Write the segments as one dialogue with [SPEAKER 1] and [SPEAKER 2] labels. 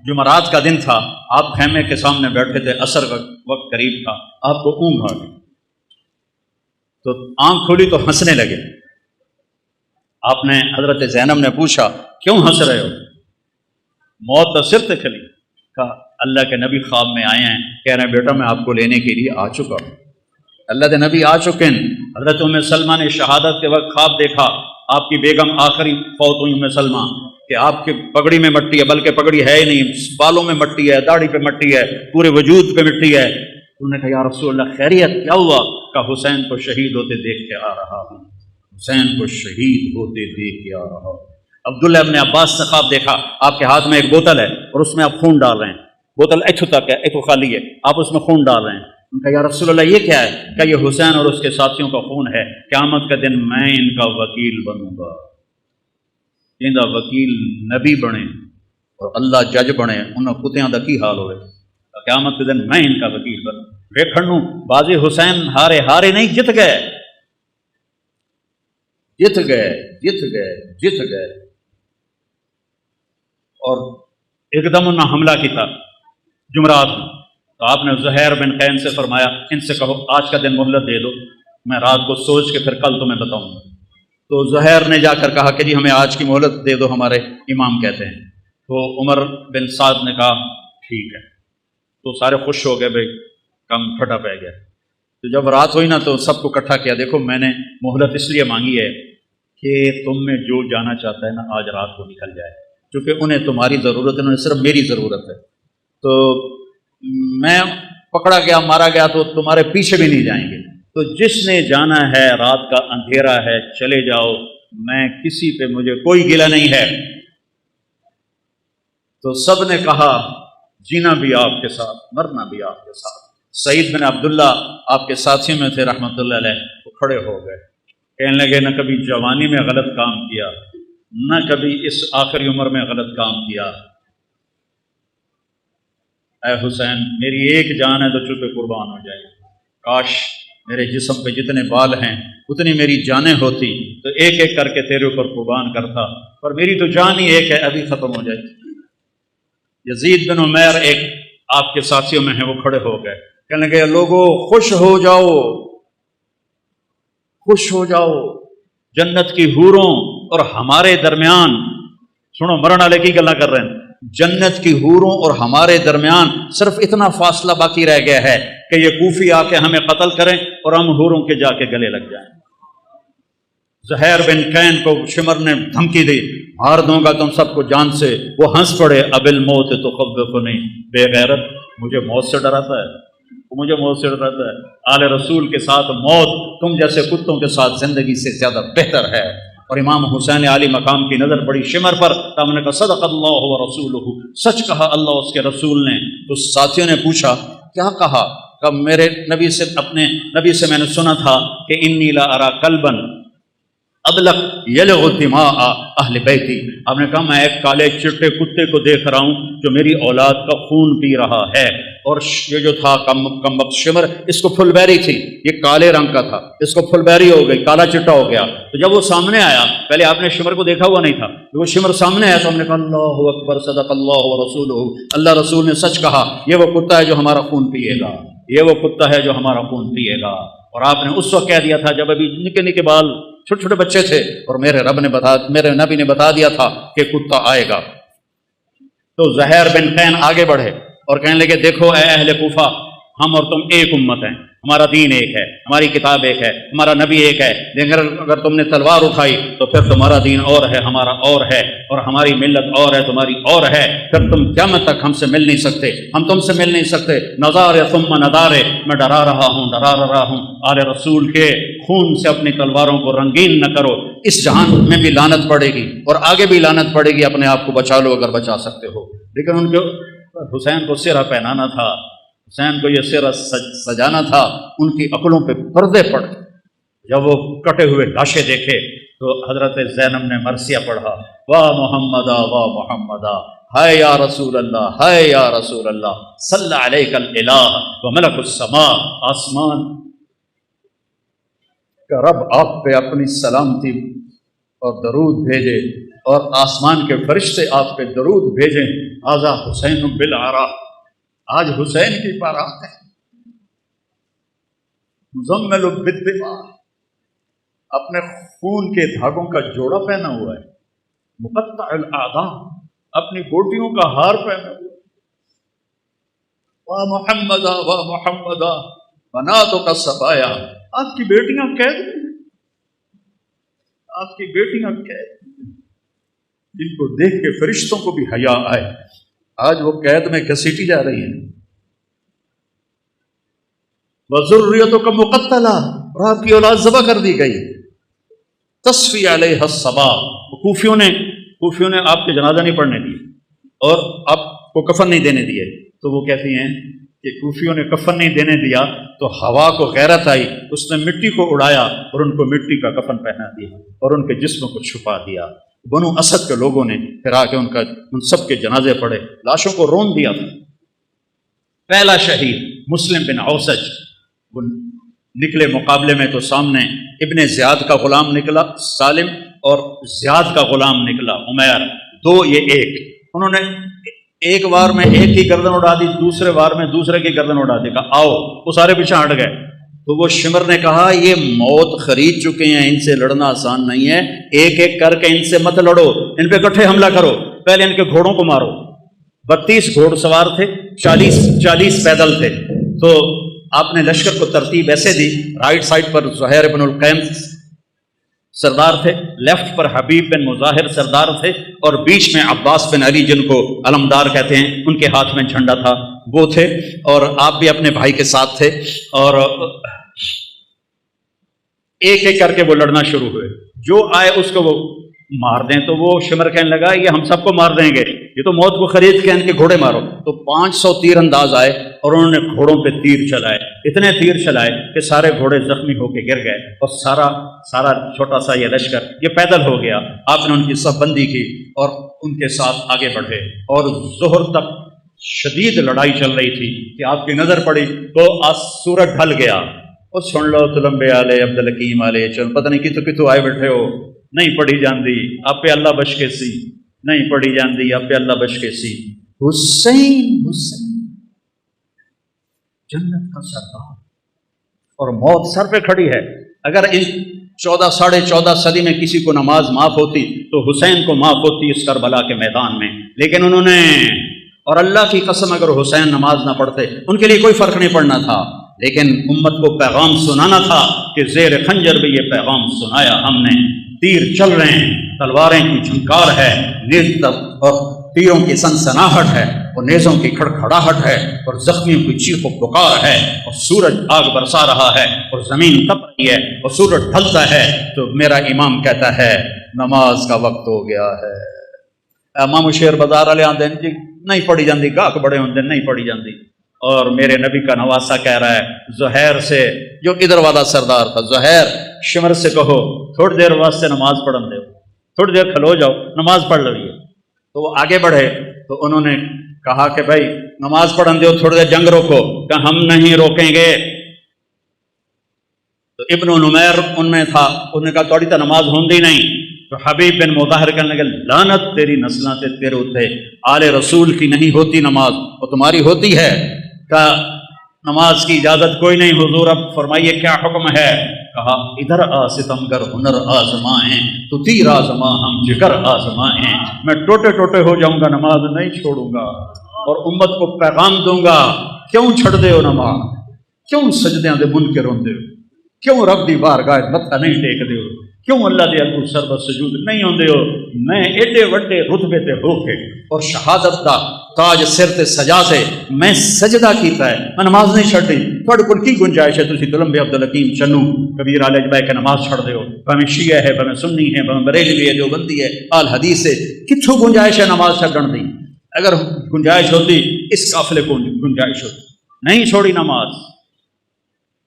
[SPEAKER 1] جمعرات کا دن تھا، آپ خیمے کے سامنے بیٹھے تھے، عصر کا وقت قریب تھا، آپ کو اونگ آ گئی تو آنکھ کھولی تو ہنسنے لگے۔ آپ نے حضرت زینب نے پوچھا کیوں ہنس رہے ہو؟ موت تو سر تک کھلی۔ کہا اللہ کے نبی خواب میں آئے ہیں، کہہ رہے ہیں بیٹا میں آپ کو لینے کے لیے آ چکا ہوں۔ اللہ کے نبی آ چکے ہیں۔ حضرت ام سلمہ نے شہادت کے وقت خواب دیکھا، آپ کی بیگم آخری فوت ہوئی ام سلمہ، کہ آپ کی پگڑی میں مٹی ہے، بلکہ پگڑی ہے ہی نہیں، بالوں میں مٹی ہے، داڑھی پہ مٹی ہے، پورے وجود پہ مٹی ہے۔ انہوں نے کہا یا رسول اللہ خیریت کیا ہوا؟ کہا حسین کو شہید ہوتے دیکھ کے آ رہا ہوں، حسین کو شہید ہوتے دیکھ کے آ رہا ہوں۔ عبداللہ ابن عباس نے خواب دیکھا، آپ کے ہاتھ میں ایک بوتل ہے اور اس میں آپ خون ڈال رہے ہیں، بوتل ایتھو تک ہے، ایتھو خالی ہے، آپ اس میں خون ڈال رہے ہیں۔ ان کا یا رسول اللہ یہ کیا ہے؟ کہ یہ حسین اور اس کے ساتھیوں کا خون ہے، قیامت کا دن میں ان کا وکیل بنوں گا۔ ان کا وکیل نبی بنے اور اللہ جج بنے، انہوں کتیاں دا کی حال ہوئے، قیامت کے دن میں ان کا وکیل بنوں۔ ویکھن بازی حسین ہارے نہیں، جت گئے جت گئے جت گئے جت گئے۔ اور ایک دم انہوں نے حملہ کیا جمعرات میں، تو آپ نے زہیر بن قین سے فرمایا ان سے کہو آج کا دن مہلت دے دو، میں رات کو سوچ کے پھر کل تمہیں بتاؤں گا۔ تو زہیر نے جا کر کہا کہ جی ہمیں آج کی مہلت دے دو، ہمارے امام کہتے ہیں۔ تو عمر بن سعد نے کہا ٹھیک ہے۔ تو سارے خوش ہو گئے، بھائی کم پھٹا پہ گیا۔ تو جب رات ہوئی نا تو سب کو اکٹھا کیا، دیکھو میں نے مہلت اس لیے مانگی ہے کہ تم میں جو جانا چاہتا ہے نا آج رات کو نکل جائے، کیونکہ انہیں تمہاری ضرورت ہے، انہیں صرف میری ضرورت ہے۔ تو میں پکڑا گیا مارا گیا تو تمہارے پیچھے بھی نہیں جائیں گے، تو جس نے جانا ہے رات کا اندھیرا ہے چلے جاؤ، میں کسی پہ مجھے کوئی گلہ نہیں ہے۔ تو سب نے کہا جینا بھی آپ کے ساتھ، مرنا بھی آپ کے ساتھ۔ سعید بن عبداللہ آپ کے ساتھیوں میں تھے رحمۃ اللہ علیہ، وہ کھڑے ہو گئے، کہنے لگے نہ کبھی جوانی میں غلط کام کیا، نہ کبھی اس آخری عمر میں غلط کام کیا۔ اے حسین میری ایک جان ہے تو چپے قربان ہو جائے، کاش میرے جسم پہ جتنے بال ہیں اتنی میری جانیں ہوتی تو ایک ایک کر کے تیرے اوپر قربان کرتا، پر میری تو جان ہی ایک ہے، ابھی ختم ہو جائے۔ یزید بن عمیر ایک آپ کے ساتھیوں میں ہیں، وہ کھڑے ہو گئے، کہنے لگے لوگوں خوش ہو جاؤ، خوش ہو جاؤ، جنت کی حوروں اور ہمارے درمیان، سنو مرن والے کی گلا کر رہے ہیں، جنت کی حوروں اور ہمارے درمیان صرف اتنا فاصلہ باقی رہ گیا ہے کہ یہ کوفی آ کے ہمیں قتل کریں اور ہم حوروں کے جا کے گلے لگ جائیں۔ زہیر بن قین کو شمر نے دھمکی دی، مار دوں گا تم سب کو جان سے۔ وہ ہنس پڑے، اب الموت تخوفنی، بے غیرت مجھے موت سے ڈراتا ہے، مجھے موت سے ڈراتا ہے۔ آل رسول کے ساتھ موت تم جیسے کتوں کے ساتھ زندگی سے زیادہ بہتر ہے۔ اور امام حسین علی مقام کی نظر پڑی شمر پر، تو ہم نے کہا صدق اللہ و رسولہ، سچ کہا اللہ اس کے رسول نے۔ تو ساتھیوں نے پوچھا کیا کہا؟ کہ میرے نبی سے، اپنے نبی سے میں نے سنا تھا کہ انی لا ارا کلبا ابلغ یلغ دماء اہل بیتی۔ آپ نے کہا میں ایک کالے چٹے کتے کو دیکھ رہا ہوں جو میری اولاد کا خون پی رہا ہے۔ اور یہ جو تھا کم وقت شمر، اس کو پھل بیری تھی، یہ کالے رنگ کا تھا، اس کو پھل بیری ہو گئی، کالا چٹا ہو گیا۔ تو جب وہ سامنے آیا، پہلے آپ نے شمر کو دیکھا ہوا نہیں تھا، جب وہ شمر سامنے آیا تو ہم نے کہا اللہ اکبر، صدق اللہ و رسولہ، اللہ رسول نے سچ کہا، یہ وہ کتا ہے جو ہمارا خون پیے گا، یہ وہ کتا ہے جو ہمارا خون پیے گا۔ اور آپ نے اس وقت کہہ دیا تھا جب ابھی نکے نکے بال، چھوٹے چھوٹے بچے تھے، اور میرے نبی نے بتا دیا تھا کہ کتا آئے گا۔ تو زہیر بن قین آگے بڑھے اور کہنے لگے دیکھو اے اہل کوفہ، ہم اور تم ایک امت ہیں، ہمارا دین ایک ہے، ہماری کتاب ایک ہے، ہمارا نبی ایک ہے، لیکن اگر تم نے تلوار اٹھائی تو پھر تمہارا دین اور ہے، ہمارا اور ہے، اور ہماری ملت اور ہے، تمہاری اور ہے، پھر تم قیامت تک ہم سے مل نہیں سکتے، ہم تم سے مل نہیں سکتے۔ نظار ثم نظارے، میں ڈرا رہا ہوں آل رسول کے خون سے اپنی تلواروں کو رنگین نہ کرو، اس جہان میں بھی لعنت پڑے گی اور آگے بھی لعنت پڑے گی، اپنے آپ کو بچا لو اگر بچا سکتے ہو۔ لیکن ان کو حسین کو سرہ پہنانا تھا، حسین کو یہ سرہ سجانا تھا، ان کی عقلوں پہ پردے پڑ گئے۔ جب وہ کٹے ہوئے لاشیں دیکھے تو حضرت زینب نے مرثیہ پڑھا، واہ محمدا واہ محمدا، ہائے یا رسول اللہ، ہائے یا رسول اللہ، صلی علیک الالہ و ملک السماء، آسمان کا رب آپ پہ اپنی سلامتی اور درود بھیجے، اور آسمان کے فرشتے آپ پہ درود بھیجیں، آزا حسین بالعرا، آج حسین کی بارات ہے، مزمل بالدماء، اپنے خون کے دھاگوں کا جوڑا پہنا ہوا ہے، مقطع الاعضاء، اپنی گوٹیوں کا ہار پہنا ہوا ہے، واہ محمد واہ محمد بناتوں کا سبایا، آپ کی بیٹیاں قید میں، آپ کی بیٹیاں قید میں، جن کو دیکھ کے فرشتوں کو بھی حیا آئے، آج وہ قید میں گھسیٹی جا رہی ہیں۔ وذریتوں کا مقتلہ، اور آپ کی اولاد ذبح کر دی گئی، تصفی علیہ الصبا، کوفیوں نے آپ کے جنازہ نہیں پڑھنے دیے اور آپ کو کفن نہیں دینے دیے، تو وہ کہتی ہیں کہ کوفیوں نے کفن نہیں دینے دیا تو ہوا کو غیرت آئی، اس نے مٹی کو اڑایا اور ان کو مٹی کا کفن پہنا دیا اور ان کے جسموں کو چھپا دیا۔ بنو اسد کے لوگوں نے پھر آ کے ان سب کے جنازے پڑھے، لاشوں کو رون دیا تھا۔ پہلا شہید مسلم بن اوسج، وہ نکلے مقابلے میں تو سامنے ابن زیاد کا غلام نکلا سالم، اور زیاد کا غلام نکلا عمیر، دو یہ ایک، انہوں نے ایک وار میں ایک کی گردن اڑا دی، دوسرے وار میں دوسرے کی گردن اڑا دی، کہا آؤ، وہ سارے پیچھے ہٹ گئے۔ تو وہ شمر نے کہا یہ موت خرید چکے ہیں، ان سے لڑنا آسان نہیں ہے، ایک ایک کر کے ان سے مت لڑو، ان پہ اکٹھے حملہ کرو، پہلے ان کے گھوڑوں کو مارو۔ 32 گھوڑ سوار تھے، 40 پیدل تھے، تو آپ نے لشکر کو ترتیب ایسے دی، رائٹ سائڈ پر زہیر بن القیم سردار تھے، لیفٹ پر حبیب بن مظاہر سردار تھے، اور بیچ میں عباس بن علی جن کو علمدار کہتے ہیں، ان کے ہاتھ میں جھنڈا تھا، وہ تھے، اور آپ بھی اپنے بھائی کے ساتھ تھے، اور ایک ایک کر کے وہ لڑنا شروع ہوئے، جو آئے اس کو وہ مار دیں، تو وہ شمر کہنے لگا یہ ہم سب کو مار دیں گے، یہ تو موت کو خرید کے ان کے گھوڑے مارو۔ تو 500 تیر انداز آئے اور انہوں نے گھوڑوں پہ تیر چلائے، اتنے تیر چلائے کہ سارے گھوڑے زخمی ہو کے گر گئے، اور سارا چھوٹا سا یہ لشکر یہ پیدل ہو گیا۔ آپ نے ان کی صف بندی کی اور ان کے ساتھ آگے بڑھے، اور ظہر تک شدید لڑائی چل رہی تھی کہ آپ کی نظر پڑی تو سورج ڈھل گیا، اور سن لو تلمبے آلے عبدالحکیم آلے، چل پتہ نہیں کتوں آئے بیٹھے ہو، نہیں پڑھی جاندی آپ پہ اللہ بچ کے سی، نہیں پڑھی جاندی آپ پہ اللہ بچ کے سی۔ حسین جنت کا سردار، اور موت سر پہ کھڑی ہے۔ اگر ان 14 صدی میں کسی کو نماز معاف ہوتی تو حسین کو معاف ہوتی اس کربلا کے میدان میں، لیکن انہوں نے، اور اللہ کی قسم اگر حسین نماز نہ پڑھتے ان کے لیے کوئی فرق نہیں پڑنا تھا، لیکن امت کو پیغام سنانا تھا کہ زیر خنجر بھی یہ پیغام سنایا ہم نے، تیر چل رہے ہیں، تلواریں کی جھنکار ہے، نیز اور تیروں کی سنسناہٹ ہے، اور نیزوں کی کھڑکھڑاہٹ ہے، اور زخمیوں کی چیخ و پکار ہے، اور سورج آگ برسا رہا ہے، اور زمین تپ رہی ہے، اور سورج ڈھلتا ہے، تو میرا امام کہتا ہے نماز کا وقت ہو گیا ہے۔ امام شیر بازار والے آندے جی نہیں پڑھی جاندی، گاہک بڑے ہوندے نہیں پڑھی جاندی، اور میرے نبی کا نواسا کہہ رہا ہے زہیر سے، جو ادھر والا سردار تھا، زہیر شمر سے کہو تھوڑی دیر واسطے نماز پڑھن دے، تھوڑی دیر کھلو جاؤ نماز پڑھ لویے۔ تو وہ آگے بڑھے تو انہوں نے کہا کہ بھائی نماز پڑھن دو، تھوڑی دیر جنگ روکو، کہ ہم نہیں روکیں گے۔ تو ابن نمیر ان میں تھا، انہوں نے کہا توڑی تو نماز ہوندی نہیں۔ تو حبیب بن مظاہر کہنے لگے لعنت تیری نسلوں سے تیرے اوتے، آل رسول کی نہیں ہوتی نماز، اور تمہاری ہوتی ہے۔ کہا نماز کی اجازت کوئی نہیں حضور، اب فرمائیے کیا حکم ہے؟ کہا ادھر آ ستمگر ہنر آزمائیں، تو تیر آزما ہم جگر آزمائیں، میں ٹوٹے ٹوٹے ہو جاؤں گا نماز نہیں چھوڑوں گا، اور امت کو پیغام دوں گا کیوں چھڑ دے ہو نماز، کیوں سجدیاں دے منکر ہوندے ہو، کیوں رب دی بارگاہ متھا نہیں ٹیک دے ہو، کیوں اللہ دے اگوں سر سجود نہیں ہوندے ہو۔ میں ایڈے وڈے رتبے تے ہو کے اور شہادت دا تاج سر تے سجا تے میں سجدہ کیتا ہے، میں نماز نہیں چھڑی، تھوڑے کول کی گنجائش ہے تسی تلمبے عبدالحکیم چنو کبیر عالج بھائی کہ نماز چھڑ دے ہو، بھاویں شیعہ ہے، بھاویں سنی ہے، بھاویں بریلوی ہے، دیوبندی ہے، آل حدیث ہے، کتھوں گنجائش ہے نماز چھڑن دی؟ اگر گنجائش ہوتی اس قافلے کو گنجائش ہوتی، نہیں چھوڑی نماز۔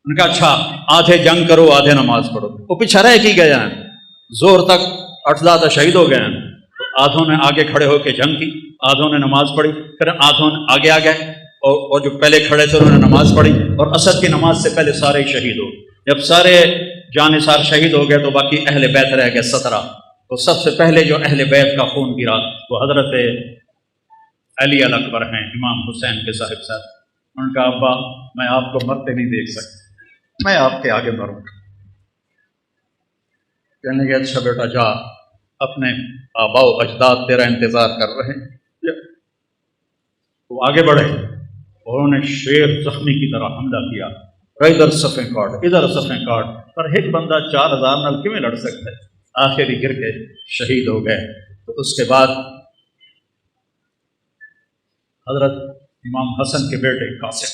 [SPEAKER 1] ان کا اچھا آدھے جنگ کرو آدھے نماز پڑھو، وہ پیچھے رہ کی گئے ہیں، زور تک 8 شہید ہو گئے ہیں۔ آدھوں نے آگے کھڑے ہو کے جنگ کی، آدھوں نے نماز پڑھی، پھر آدھوں نے آگے آ گئے اور جو پہلے کھڑے تھے انہوں نے نماز پڑھی، اور عصر کی نماز سے پہلے سارے شہید ہو۔ جب سارے جانثار شہید ہو گئے تو باقی اہل بیت رہ گئے 17، تو سب سے پہلے جو اہل بیت کا خون گرا وہ حضرت علی الاکبر ہیں، امام حسین کے صاحب صاحب۔ ان کا ابا میں آپ کو مرتے نہیں دیکھ سکتا، میں آپ کے آگے مروں گا۔ کہنے لگے اچھا بیٹا جا، اپنے آبا و اجداد تیرا انتظار کر رہے ہیں۔ وہ آگے بڑھے، انہوں نے شیر زخمی کی طرح حملہ کیا، ادھر صفیں کاٹ ادھر صفیں کاٹ، پر ایک بندہ 4000 نال کیوں لڑ سکتا ہے؟ آخر ہی گر کے شہید ہو گئے۔ تو اس کے بعد حضرت امام حسن کے بیٹے قاسم،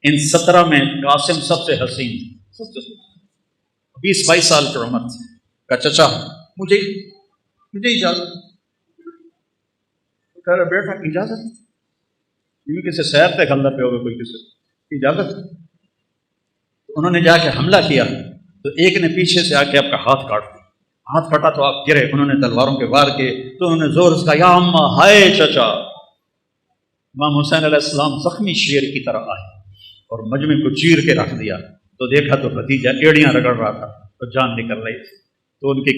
[SPEAKER 1] ان 17 میں قاسم سب سے حسین، 20-22 سال کی عمر تھی۔ کہا چچا مجھے اجازت، کہہ رہا بیٹا اجازت کیوں؟ کسی سیر پہ غلہ پہ ہوگا کوئی کسی اجازت؟ انہوں نے جا کے حملہ کیا تو ایک نے پیچھے سے آ کے آپ کا ہاتھ کاٹ دیا، ہاتھ کٹا تو آپ گرے، انہوں نے تلواروں کے وار کیے تو انہوں نے زور سے کہا یا اماں ہائے چچا۔ امام حسین علیہ السلام زخمی شیر کی طرح آئے اور مجمع کو چیر کے رکھ دیا تو دیکھا تو بھتیجا ایڑیاں رگڑ رہا تھا تو جان نکل رہی تھی، تو ان کے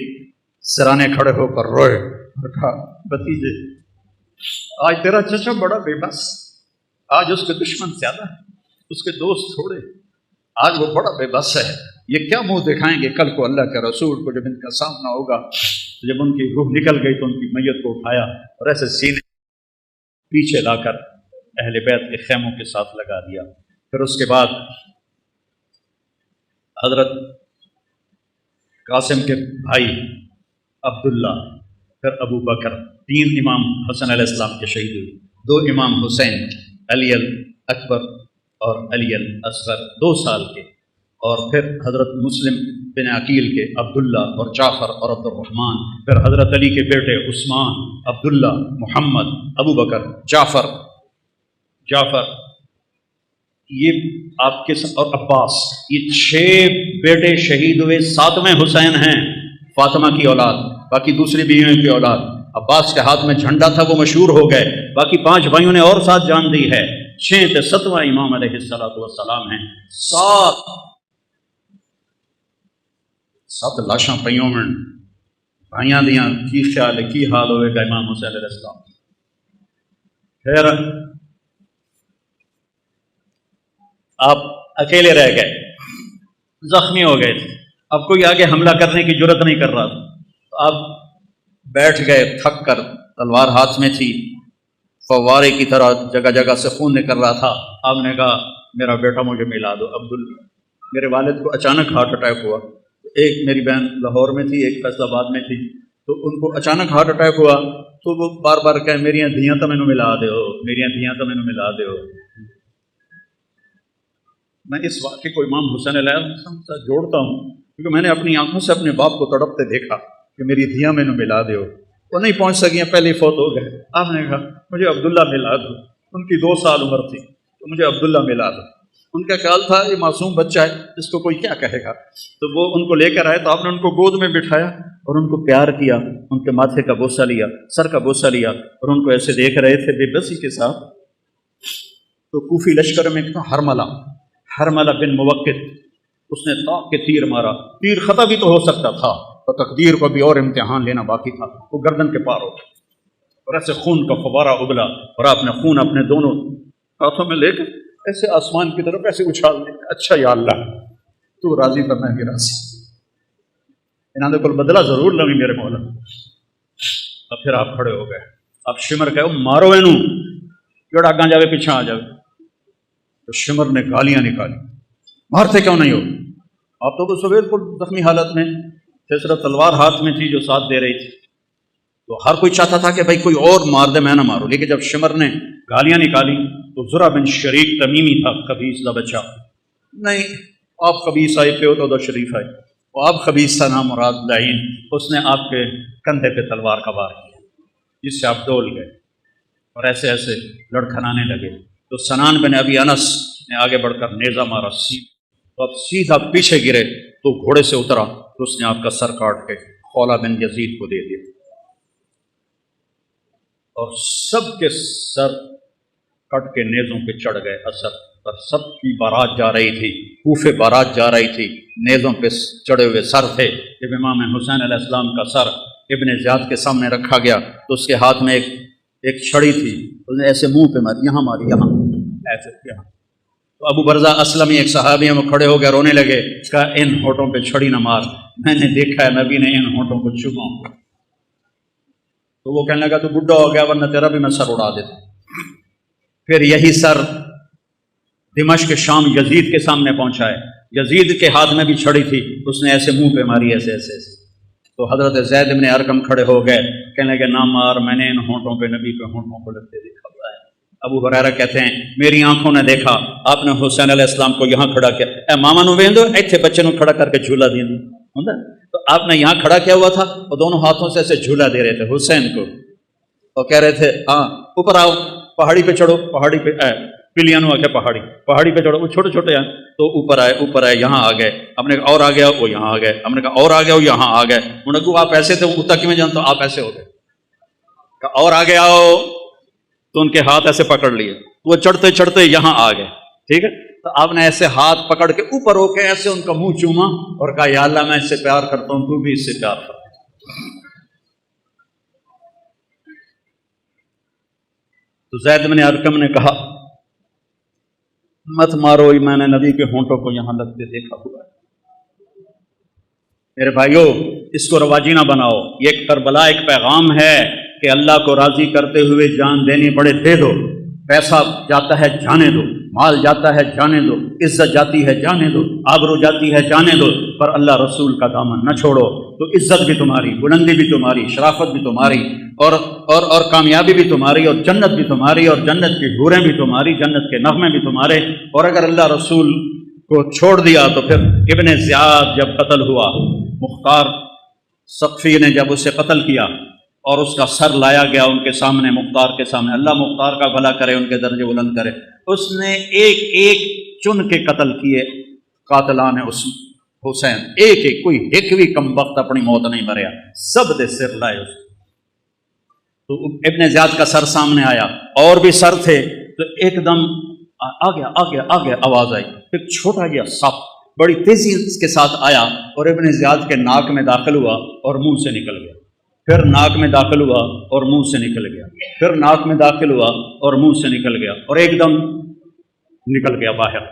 [SPEAKER 1] سرانے کھڑے ہو کر روئے اور کہا بھتیجے آج تیرا چچا بڑا بے بس، آج اس کے دشمن زیادہ ہے، اس کے دوست تھوڑے، آج وہ بڑا بے بس ہے، یہ کیا منہ دکھائیں گے کل کو اللہ کے رسول کو جب ان کا سامنا ہوگا۔ جب ان کی روح نکل گئی تو ان کی میت کو اٹھایا اور ایسے سینے پیچھے لا کر اہل بیت کے خیموں کے ساتھ لگا دیا۔ پھر اس کے بعد حضرت قاسم کے بھائی عبداللہ، پھر ابو بکر، 3 امام حسن علیہ السلام کے شہید ہوئے، 2 امام حسین، علی الاکبر اور علی الاصغر 2 سال کے، اور پھر حضرت مسلم بن عقیل کے عبداللہ اور جعفر اور عبد الرحمن، پھر حضرت علی کے بیٹے عثمان، عبداللہ، محمد، ابو بکر، جعفر یہ آپ کے اور عباس، یہ 6 بیٹے شہید ہوئے۔ 7ویں حسین ہیں فاطمہ کی اولاد، باقی دوسری بیویوں کی اولاد۔ عباس کے ہاتھ میں جھنڈا تھا، وہ مشہور ہو گئے، باقی 5 بھائیوں نے اور ساتھ جان دی ہے۔ 6 تے 7واں امام علیہ السلام ہیں۔ 7 لاشاں پئیوں میں بھائیاں دیاں کی خیال ہے کی حال ہوئے گا امام حسین علیہ السلام۔ پھر آپ اکیلے رہ گئے، زخمی ہو گئے تھے، اب کوئی آگے حملہ کرنے کی جرت نہیں کر رہا تھا، تو آپ بیٹھ گئے تھک کر، تلوار ہاتھ میں تھی، فوارے کی طرح جگہ جگہ سے خون نکل رہا تھا۔ آپ نے کہا میرا بیٹا مجھے ملا دو عبداللہ۔ میرے والد کو اچانک ہارٹ اٹیک ہوا، ایک میری بہن لاہور میں تھی، ایک فیصل آباد میں تھی، تو ان کو اچانک ہارٹ اٹیک ہوا تو وہ بار بار کہے میریاں دھیاں تو مینوں ملا دیو، میریاں دھیاں تو مینوں ملا دیو۔ میں اس واقعے کو امام حسین علیہ السلام سے جوڑتا ہوں کیونکہ میں نے اپنی آنکھوں سے اپنے باپ کو تڑپتے دیکھا کہ میری دھیاں مینوں ملا دیو۔ وہ نہیں پہنچ سکیاں، پہلے ہی فوت ہو گئے۔ آپ نے کہا مجھے عبداللہ ملا دو، ان کی 2 سال عمر تھی، تو مجھے عبداللہ ملا دو۔ ان کا خیال تھا یہ معصوم بچہ ہے، اس کو کوئی کیا کہے گا، تو وہ ان کو لے کر آئے، تو آپ نے ان کو گود میں بٹھایا اور ان کو پیار کیا، ان کے ماتھے کا بوسہ لیا، سر کا بوسہ لیا، اور ان کو ایسے دیکھ رہے تھے بے بسی کے ساتھ۔ تو کوفی لشکر میں ایک تھا حرملہ بن موقت، اس نے طاق کے تیر مارا، تیر خطا بھی تو ہو سکتا تھا، تو تقدیر کو بھی اور امتحان لینا باقی تھا، وہ گردن کے پار ہو گیا اور ایسے خون کا فوارہ ابلا، اور آپ نے خون اپنے دونوں ہاتھوں میں لے کر ایسے آسمان کی طرف ایسے اچھال دیا۔ اچھا یا اللہ تو راضی تو میں بھی راضی، انہوں نے کوئی بدلہ ضرور لگی میرے مولا۔ اور پھر آپ کھڑے ہو گئے، آپ شمر کہو مارو اینوں، جڑا اگاں جاوے پیچھے آ جاوے۔ تو شمر نے گالیاں نکالی، مارتے کیوں نہیں ہو؟ آپ تو سویر کو زخمی حالت میں تھے، صرف تلوار ہاتھ میں تھی جو ساتھ دے رہی تھی، تو ہر کوئی چاہتا تھا کہ بھائی کوئی اور مار دے، میں نہ مارو۔ لیکن جب شمر نے گالیاں نکالی تو زرہ بن شریک تمیمی تھا، خبیث کا بچہ، نہیں آپ خبیث آئے پہ ہو تو شریف آئے، وہ آپ خبیث تھا نام مراد لعین، اس نے آپ کے کندھے پہ تلوار کا وار کیا جس سے آپ ڈول گئے اور ایسے ایسے لڑکھنانے لگے۔ تو سنان بن ابی انس نے آگے بڑھ کر نیزہ مارا، تو آپ سیدھا پیچھے گرے تو گھوڑے سے اترا تو اس نے آپ کا سر کاٹ کے خولہ بن یزید کو دے دیا، اور سب کے سر کٹ کے نیزوں پہ چڑھ گئے اثر پر۔ سب کی بارات جا رہی تھی، کوفے بارات جا رہی تھی، نیزوں پہ چڑھے ہوئے سر تھے۔ جب امام حسین علیہ السلام کا سر ابن زیاد کے سامنے رکھا گیا تو اس کے ہاتھ میں ایک چھڑی تھی، اس نے ایسے منہ پہ ماری، یہاں ماری، یہاں ایسے یہاں۔ تو ابو برزہ اسلمی ایک صحابی ہیں، وہ کھڑے ہو گئے، رونے لگے، کہا ان ہونٹوں پہ چھڑی نہ مار، میں نے دیکھا ہے نبی نے ان ہونٹوں کو چوما۔ تو وہ کہنے لگا تو بڈھا ہو گیا، ورنہ تیرا بھی میں سر اڑا دیتا۔ پھر یہی سر دمشق شام یزید کے سامنے پہنچا ہے، یزید کے ہاتھ میں بھی چھڑی تھی، اس نے ایسے منہ پہ ماری، ایسے ایسے ایسے۔ تو حضرت زید بن ارقم کھڑے ہو گئے، کہنے لگے نہ مار، میں نے ان ہونٹوں پہ نبی پہ ہونٹوں کو لگتے دیکھا ہوا ہے۔ ابو ہریرہ کہتے ہیں میری آنکھوں نے دیکھا آپ نے حسین علیہ السلام کو یہاں کھڑا کیا، اے ماما نو ویندو ایتھے بچے نو کھڑا کر کے جھولا دے دیں ہوندا، تو آپ نے یہاں کھڑا کیا ہوا تھا اور دونوں ہاتھوں سے ایسے جھولا دے رہے تھے حسین کو، اور کہہ رہے تھے ہاں اوپر آؤ، پہاڑی پہ چڑھو، پہاڑی پہ پلیانو آ کے پہاڑی پہ چڑھو، وہ چھوٹے چھوٹے ہیں تو اوپر آئے یہاں آ گئے، ہم نے کہا اور آ گیا وہ یہاں آ گئے، ہم نے کہا اور آ گیا وہ یہاں آ گئے، انہوں نے کہا آپ ایسے تھے وہ تک میں جانتا ہوں آپ ایسے ہو گئے، کہا اور آگے آؤ، تو ان کے ہاتھ ایسے پکڑ لیے، وہ چڑھتے چڑھتے یہاں آ گئے، ٹھیک ہے، تو آپ نے ایسے ہاتھ پکڑ کے اوپر ہو کے ایسے ان کا منہ چوما اور کہا یا اللہ میں اس سے پیار کرتا ہوں، تو بھی اس سے پیار کر۔ تو زید بن ارقم نے کہا مت مارو، میں نے نبی کے ہونٹوں کو یہاں لگتے دیکھا ہوا ہے۔ میرے بھائیو اس کو رواجی نہ بناؤ، یہ ایک کربلا ایک پیغام ہے کہ اللہ کو راضی کرتے ہوئے جان دینی پڑے دے دو، پیسہ جاتا ہے جانے دو، مال جاتا ہے جانے دو، عزت جاتی ہے جانے دو، آبرو جاتی ہے جانے دو، پر اللہ رسول کا دامن نہ چھوڑو، تو عزت بھی تمہاری، بلندی بھی تمہاری، شرافت بھی تمہاری، اور کامیابی بھی تمہاری، اور جنت بھی تمہاری، اور جنت کی حوریں بھی تمہاری، جنت کے نغمے بھی تمہارے۔ اور اگر اللہ رسول کو چھوڑ دیا تو پھر ابن زیاد جب قتل ہوا، مختار ثقفی نے جب اسے قتل کیا اور اس کا سر لایا گیا ان کے سامنے، مختار کے سامنے، اللہ مختار کا بھلا کرے، ان کے درجے بلند کرے، اس نے ایک ایک چن کے قتل کیے قاتلان حسین، ایک ایک، کوئی ایک بھی کم وقت اپنی موت نہیں مریا، سب دے سر لائے اس۔ تو ابن زیاد کا سر سامنے آیا، اور بھی سر تھے، تو ایک دم آگے آواز آئی، ایک چھوٹا گیا سانپ بڑی تیزی کے ساتھ آیا اور ابن زیاد کے ناک میں داخل ہوا اور منہ سے نکل گیا، پھر ناک میں داخل ہوا اور منہ سے نکل گیا، پھر ناک میں داخل ہوا اور منہ سے نکل گیا، اور ایک دم نکل گیا باہر۔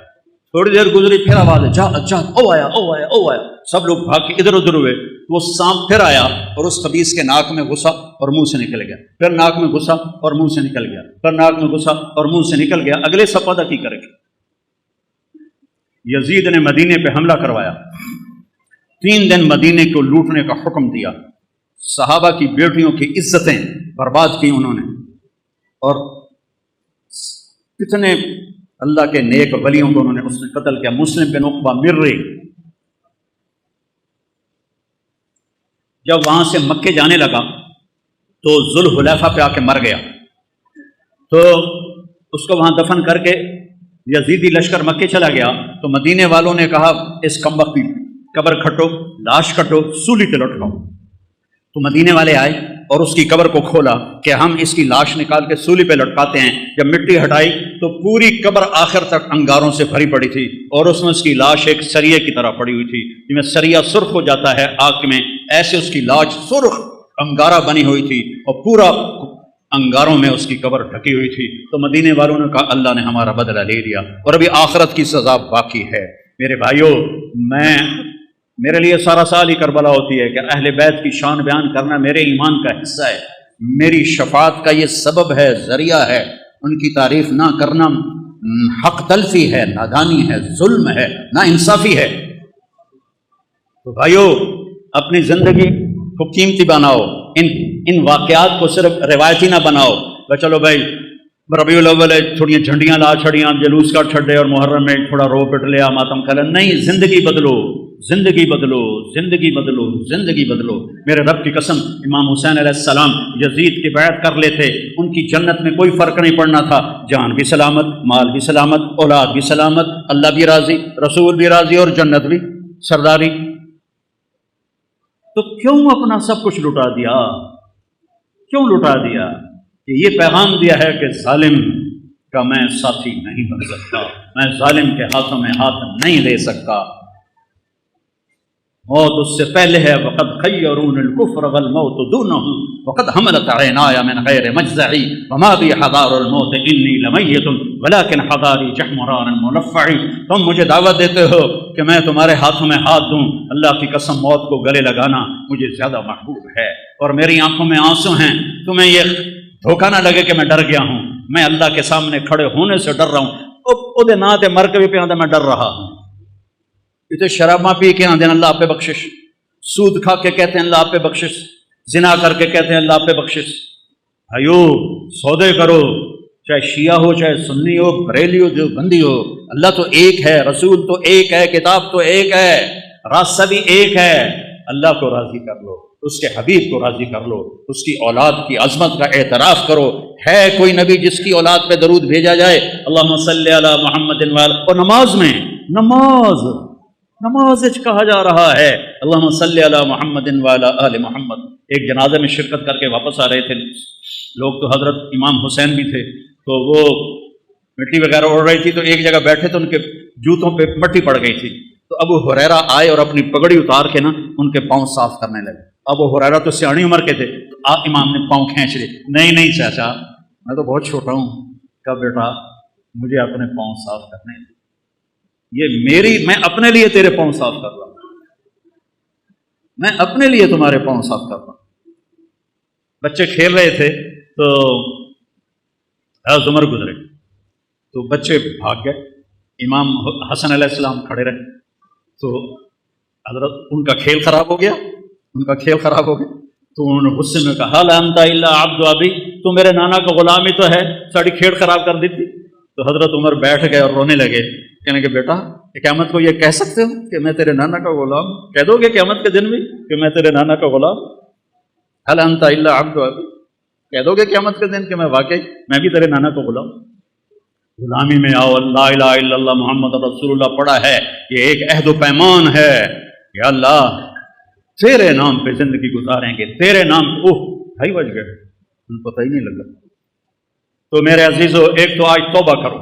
[SPEAKER 1] تھوڑی دیر گزری پھر آواز جا او آیا، سب لوگ بھاگ کے ادھر ادھر ہوئے، وہ سانپ پھر آیا اور اس خبیث کے ناک میں گھسا اور منہ سے نکل گیا، پھر ناک میں گھسا اور منہ سے نکل گیا، پھر ناک میں گھسا اور منہ سے نکل گیا۔ اگلے سپادہ کی کرے گا؟ یزید نے مدینے پہ حملہ کروایا، 3 دن مدینے کو لوٹنے کا حکم دیا، صحابہ کی بیٹیوں کی عزتیں برباد کی انہوں نے، اور کتنے اللہ کے نیک ولیوں کو انہوں نے اس نے قتل کیا۔ مسلم بن عقبہ مرری جب وہاں سے مکے جانے لگا تو ذوالحلیفہ پہ آ کے مر گیا، تو اس کو وہاں دفن کر کے یزیدی لشکر مکے چلا گیا، تو مدینے والوں نے کہا اس کمبخت کی قبر کھٹو، لاش کٹو، سولی پہ لٹکاؤ۔ تو مدینے والے آئے اور اس کی قبر کو کھولا کہ ہم اس کی لاش نکال کے سولی پہ لٹکاتے ہیں۔ جب مٹی ہٹائی تو پوری قبر آخر تک انگاروں سے بھری پڑی تھی، اور اس میں اس کی لاش ایک سریے کی طرح پڑی ہوئی تھی، جس میں سریا سرخ ہو جاتا ہے آگ میں، ایسے اس کی لاش سرخ انگارہ بنی ہوئی تھی، اور پورا انگاروں میں اس کی قبر ڈھکی ہوئی تھی۔ تو مدینے والوں نے کہا اللہ نے ہمارا بدلہ لے لیا، اور ابھی آخرت کی سزا باقی ہے۔ میرے بھائیوں، میرے لیے سارا سال ہی کربلا ہوتی ہے کہ اہل بیت کی شان بیان کرنا میرے ایمان کا حصہ ہے، میری شفاعت کا یہ سبب ہے، ذریعہ ہے۔ ان کی تعریف نہ کرنا حق تلفی ہے، نادانی ہے، ظلم ہے، نا انصافی ہے۔ تو بھائیو اپنی زندگی کو قیمتی بناؤ، ان واقعات کو صرف روایتی نہ بناؤ کہ چلو بھائی ربیع الاول تھوڑی جھنڈیاں لا چھڑیاں، جلوس کا چھڈے، اور محرم میں تھوڑا رو پٹ لیا، ماتم کھلا، نہیں، زندگی بدلو، زندگی بدلو، زندگی بدلو، زندگی بدلو۔ میرے رب کی قسم، امام حسین علیہ السلام یزید کی بیعت کر لیتے، ان کی جنت میں کوئی فرق نہیں پڑنا تھا، جان بھی سلامت، مال بھی سلامت، اولاد بھی سلامت، اللہ بھی راضی، رسول بھی راضی، اور جنت بھی سرداری۔ تو کیوں اپنا سب کچھ لٹا دیا؟ کیوں لٹا دیا؟ کہ یہ پیغام دیا ہے کہ ظالم کا میں ساتھی نہیں بن سکتا، میں ظالم کے ہاتھوں میں ہاتھ نہیں لے سکتا۔ موت اس سے پہلے ہے. وقد خیرون الکفر والموت دونہ وقد حملت عینایا من غیر مجزعی وما بی حضار الموت انی لمیت ولکن حضاری جحمران منفعی. تم مجھے دعوت دیتے ہو کہ میں تمہارے ہاتھوں میں ہاتھ دوں. اللہ کی قسم موت کو گلے لگانا مجھے زیادہ محبوب ہے اور میری آنکھوں میں آنسو ہیں. تمہیں یہ دھوکہ نہ لگے کہ میں ڈر گیا ہوں. میں اللہ کے سامنے کھڑے ہونے سے ڈر رہا ہوں. او دے نا تے مر کے بھی پہ آندے میں ڈر رہا ہوں. یہ تو شراباں پی کے آندے اللہ آپ پہ بخشش, سود کھا کے کہتے ہیں اللہ آپ پہ بخشش, زنا کر کے کہتے ہیں اللہ آپ پہ بخشش. بھائیو سودے کرو, چاہے شیعہ ہو چاہے سنی ہو بریلی ہو جو بندی ہو, اللہ تو ایک ہے, رسول تو ایک ہے, کتاب تو ایک ہے, راستہ بھی ایک ہے. اللہ کو راضی کر لو, اس کے حبیب کو راضی کر لو, اس کی اولاد کی عظمت کا اعتراف کرو. ہے کوئی نبی جس کی اولاد پہ درود بھیجا جائے؟ اللہم صلی علی محمد اور نماز میں نماز کہا جا رہا ہے اللہم صلی علی محمد وعلی آل محمد. ایک جنازے میں شرکت کر کے واپس آ رہے تھے لوگ, تو حضرت امام حسین بھی تھے, تو وہ مٹی وغیرہ اڑ رہی تھی, تو ایک جگہ بیٹھے تو ان کے جوتوں پہ مٹی پڑ گئی تھی. تو ابو ہریرہ آئے اور اپنی پگڑی اتار کے نا ان کے پاؤں صاف کرنے لگے. ابو ہریرہ تو سیاڑی عمر کے تھے, تو امام نے پاؤں کھینچ لیے. نہیں چاچا میں تو بہت چھوٹا ہوں. کہا بیٹا مجھے اپنے پاؤں صاف کرنے ہیں, یہ میں اپنے لیے تیرے پاؤں صاف کر رہا ہوں, میں اپنے لیے تمہارے پاؤں صاف کر رہا ہوں. بچے کھیل رہے تھے تو حضرت عمر گزرے, تو بچے بھاگ گئے. امام حسن علیہ السلام کھڑے رہے, تو حضرت ان کا کھیل خراب ہو گیا. تو انہوں نے غصے میں کہا لا انت الا عبد ابی, تو میرے نانا کا غلام ہی تو ہے, ساری کھیل خراب کر دی تھی. تو حضرت عمر بیٹھ گئے اور رونے لگے, کہنے کہ بیٹا قیامت کو یہ کہہ سکتے ہو کہ میں تیرے نانا کا غلام؟ کہہ دو گے قیامت کے دن بھی کہ میں تیرے نانا کا غلام؟ هل انت الا عبد ابی, کہہ دو گے قیامت کے دن کہ میں واقعی میں بھی تیرے نانا کا غلام؟ غلامی میں آؤ, لا الہ الا اللہ محمد رسول اللہ پڑھا ہے, یہ ایک عہد و پیمان ہے. یا اللہ تیرے نام پہ زندگی گزاریں گے, تیرے نام. اوہ بھائی بج گئے, پتہ ہی نہیں لگا. تو میرے عزیزو, ایک تو آج توبہ کرو.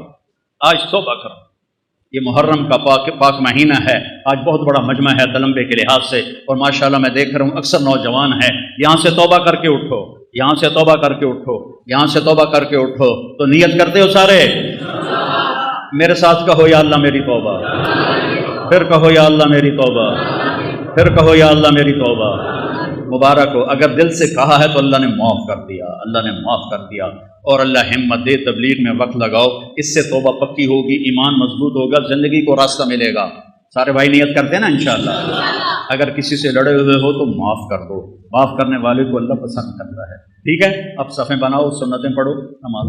[SPEAKER 1] یہ محرم کا پاک مہینہ ہے. آج بہت بڑا مجمع ہے تلمبے کے لحاظ سے, اور ماشاءاللہ میں دیکھ رہا ہوں اکثر نوجوان ہیں. یہاں سے توبہ کر کے اٹھو, یہاں سے توبہ کر کے اٹھو, یہاں سے توبہ کر کے اٹھو. تو نیت کرتے ہو سارے؟ میرے ساتھ کہو یا اللہ میری توبہ, پھر کہو یا اللہ میری توبہ, پھر کہو یا اللہ میری توبہ. مبارک ہو, اگر دل سے کہا ہے تو اللہ نے معاف کر دیا, اللہ نے معاف کر دیا. اور اللہ ہمت دے, تبلیغ میں وقت لگاؤ, اس سے توبہ پکی ہوگی, ایمان مضبوط ہوگا, زندگی کو راستہ ملے گا. سارے بھائی نیت کرتے ہیں نا انشاءاللہ. اگر کسی سے لڑے ہوئے ہو تو معاف کر دو, معاف کرنے والے کو اللہ پسند کرتا ہے. ٹھیک ہے, اب صفیں بناؤ, سنتیں پڑھو, نماز